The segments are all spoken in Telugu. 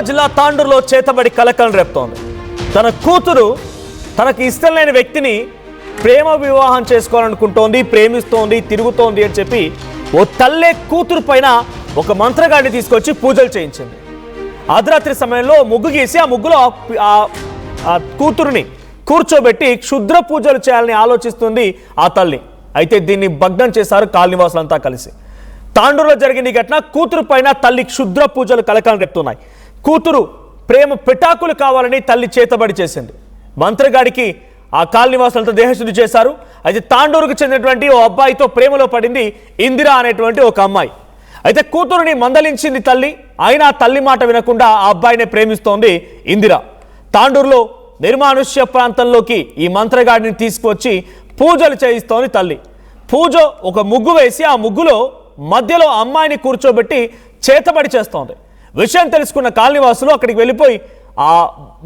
నిజామాబాద్ జిల్లా తాండూరులో చేతబడి కలకలం రేపుతోంది. తన కూతురు తనకి ఇష్టం లేని వ్యక్తిని ప్రేమ వివాహం చేసుకోవాలనుకుంటోంది, ప్రేమిస్తోంది, తిరుగుతోంది అని చెప్పి ఓ తల్లే కూతురు పైన ఒక మంత్రగాడిని తీసుకొచ్చి పూజలు చేయించింది. అర్ధరాత్రి సమయంలో ముగ్గు గీసి ఆ ముగ్గులో ఆ కూతురుని కూర్చోబెట్టి క్షుద్ర పూజలు చేయాలని ఆలోచిస్తుంది ఆ తల్లి. అయితే దీన్ని భగ్నం చేశారు కాలనీవాసులంతా కలిసి. తాండూరులో జరిగిన ఈ ఘటన కూతురు పైన తల్లి క్షుద్ర పూజలు కలకలం రేపుతున్నాయి. కూతురు ప్రేమ పిటాకులు కావాలని తల్లి చేతబడి చేసింది. మంత్రగాడికి ఆ కాలనీవాసులంతా దేహశుద్ధి చేశారు. అయితే తాండూరుకు చెందినటువంటి ఓ అబ్బాయితో ప్రేమలో పడింది ఇందిరా అనేటువంటి ఒక అమ్మాయి. అయితే కూతురుని మందలించింది తల్లి, అయినా తల్లి మాట వినకుండా ఆ అబ్బాయినే ప్రేమిస్తోంది ఇందిరా. తాండూరులో నిర్మానుష్య ప్రాంతంలోకి ఈ మంత్రగాడిని తీసుకువచ్చి పూజలు చేయిస్తోంది తల్లి. పూజ ఒక ముగ్గు వేసి ఆ ముగ్గులో మధ్యలో అమ్మాయిని కూర్చోబెట్టి చేతబడి చేస్తోంది. విషయం తెలుసుకున్న కాలనీవాసులు అక్కడికి వెళ్ళిపోయి ఆ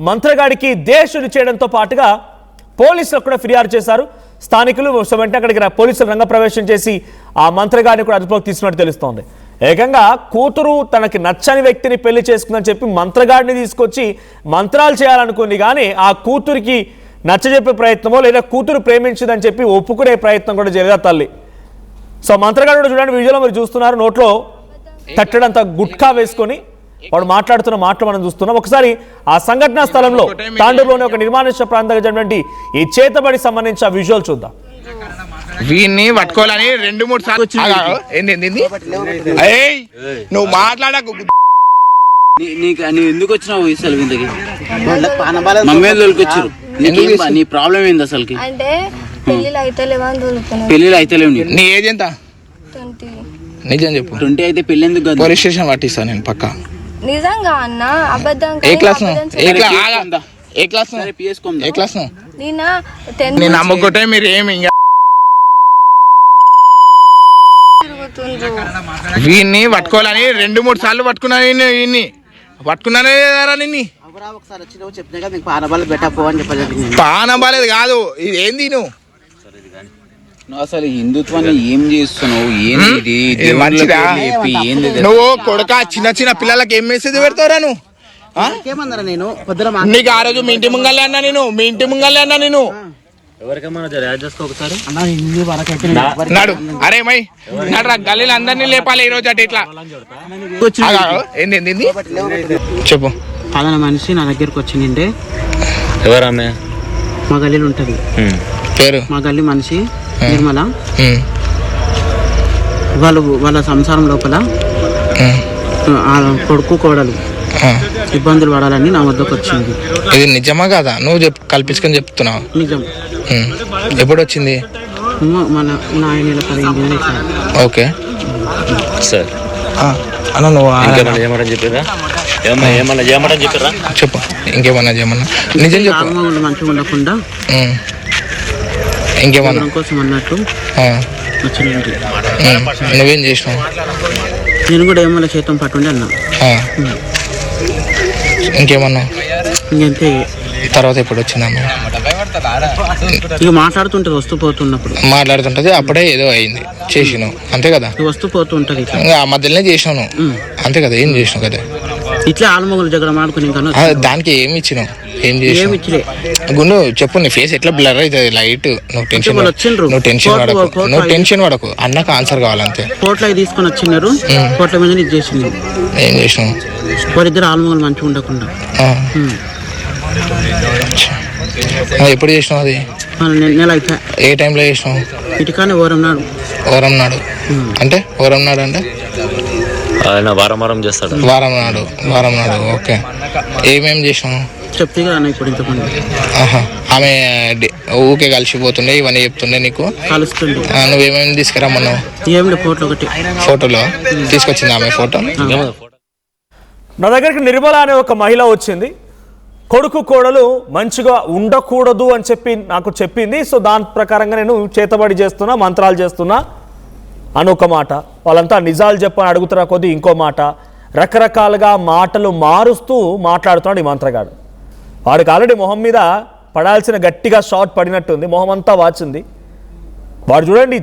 మంత్రగాడికి దేశుడి చేయడంతో పాటుగా పోలీసులకు కూడా ఫిర్యాదు చేశారు. స్థానికులు వెంటనే అక్కడికి పోలీసులు రంగప్రవేశం చేసి ఆ మంత్రగాడిని కూడా అదుపులోకి తీసుకున్నట్టు తెలుస్తోంది. ఏకంగా కూతురు తనకి నచ్చని వ్యక్తిని పెళ్లి చేసుకుందని చెప్పి మంత్రగాడిని తీసుకొచ్చి మంత్రాలు చేయాలనుకుంది, కానీ ఆ కూతురికి నచ్చజెప్పే ప్రయత్నమో లేదా కూతురు ప్రేమించిందని చెప్పి ఒప్పుకునే ప్రయత్నం కూడా జరిగే తల్లి. సో మంత్రగాడు కూడా చూడండి, వీడియోలో మీరు చూస్తున్నారు, నోట్లో తట్టడంత గుట్కా వేసుకొని వాడు మాట్లాడుతున్న మాటలు మనం చూస్తున్నాం. ఒకసారి ఆ సంఘటనా స్థలంలో తాండూరులోని ఒక నిర్మానుష్య ప్రాంతంగా జరిగినటువంటి ఈ చేతబడి సంబంధించిన విజువల్ చూద్దాం. వీడిని పట్టుకోవాలని 2-3 సార్లు నువ్వు మాట్లాడకు. ఎందుకు వచ్చినావు అసలు ఇంతకి? మమ్మీ వచ్చారు, నీ ప్రాబ్లం ఏంది అసలుకి? అంటే పెళ్ళిళ్ళు అయితలేవు. నీ ఏజ్ ఎంత? నిజం చెప్పు. 20 అయితే పెళ్లి ఎందుకు? పోలీస్ స్టేషన్ పట్టిస్తాను నేను పక్కా. నిజంగా అన్న అబద్ధం. ఏ క్లాస్ నేను నమ్మకుంటే మీరు ఏమి వీడిని పట్టుకోవాలని 2-3 సార్లు పట్టుకున్నాను. వీడిని పట్టుకున్నానే కదా నిన్ను. పానబాలేదు కాదు, ఇది ఏంది నువ్వు అసలు హిందుత్వాన్ని ఏం చేస్తున్నావు? మంచిదా నువ్వు కొడుక? చిన్న చిన్న పిల్లలకి ఏం మెసేజ్ పెడతావురా నువ్వు? నీకు ఆ రోజు మీ ఇంటి ముంగల్లే అన్నా నేను నాడు. అరే మై నాడు గల్లీలో అందరినీ లేపాలి ఈ రోజు. అటు ఇట్లా ఏంది చెప్పు. పలానా మనిషి నా దగ్గరకు వచ్చిందంటే ఎవరమ్మే? మా గల్లీలో ఉంటది పేరు. మా గల్లీ మనిషి నిర్మల. వాళ్ళ సంసారం లోపల కొడుకు కోడలు ఇబ్బందులు పడాలని నా వద్దకు వచ్చింది. ఇది నిజమా కాదా? నువ్వు కల్పించుకొని చెప్తున్నావు. నిజం. ఎప్పుడు వచ్చింది? మన 15 ఓకే సార్ అన్న నువ్వు చెప్పారా? చెప్పు, ఇంకేమన్నా చేయమన్నా నిజం చెప్పు. మంచిగా ఉండకుండా ఇంకేమన్నా కోసం అన్నట్టు నువ్వేం చేసినావు? నేను కూడా ఏమన్నా చేతం పట్టుండే అన్నా. ఇంకేమన్నా? ఇంకంతే. తర్వాత ఎప్పుడు వచ్చిందమ్మా? ఇక మాట్లాడుతుంటది, వస్తూ పోతున్నప్పుడు మాట్లాడుతుంటది. అప్పుడే ఏదో అయింది చేసినావు అంతే కదా? వస్తూ పోతుంటది. ఇంకా ఆ మధ్యలోనే చేసినావు అంతే కదా? ఏం చేసినావు కదా? ఇట్లా ఆలుమొగలు జగడ మాడుకుని దానికి ఏమి ఇచ్చినావు? ఏం చేసినావు? గుండు చెప్పు. నీ ఫేస్ ఎట్లా బ్లర్ అవుతుంది లైట్. నువ్వు టెన్షన్ పడకు. అన్నకు ఆన్సర్ కావాలంతే. కోట్ల తీసుకొని వచ్చినారు, కోట్ల మీద ఇది చేసింది. ఏం చేసినావు? వారిద్దరు ఆలుమొగలు మంచిగా ఉండకుండా. ఎప్పుడు చేసినావు అది? నెల అయితే. ఏ టైంలో చేసినావు? ఇటుకానే ఓరం నాడు అంటే ఓరం నాడు అంటే వారం చేస్తాడు. వారం నాడు ఓకే. ఏమేమి చేసినావు చెప్తే కదా ఇప్పుడు ఇంతమంది. ఆమె ఊకే కలిసిపోతుండే ఇవన్నీ చెప్తుండే నీకు? కలుస్తుండే. నువ్వేమేమి తీసుకురమ్మన్నావు? ఏమి ఫోటో ఒకటి. ఫోటోలో తీసుకొచ్చింది ఆమె ఫోటో? నా దగ్గరికి నిర్మల అనే ఒక మహిళ వచ్చింది. కొడుకు కోడలు మంచిగా ఉండకూడదు అని చెప్పి నాకు చెప్పింది. సో దాని ప్రకారంగా నేను చేతబడి చేస్తున్నా, మంత్రాలు చేస్తున్నా అని ఒక మాట. వాళ్ళంతా నిజాలు చెప్పని అడుగుతున్న కొద్దీ ఇంకో మాట. రకరకాలుగా మాటలు మారుస్తూ మాట్లాడుతున్నాడు ఈ మంత్రగాడు. వాడికి ఆల్రెడీ మొహం మీద పడాల్సిన గట్టిగా షాట్ పడినట్టుంది, మొహం అంతా వాచింది. వాడు చూడండి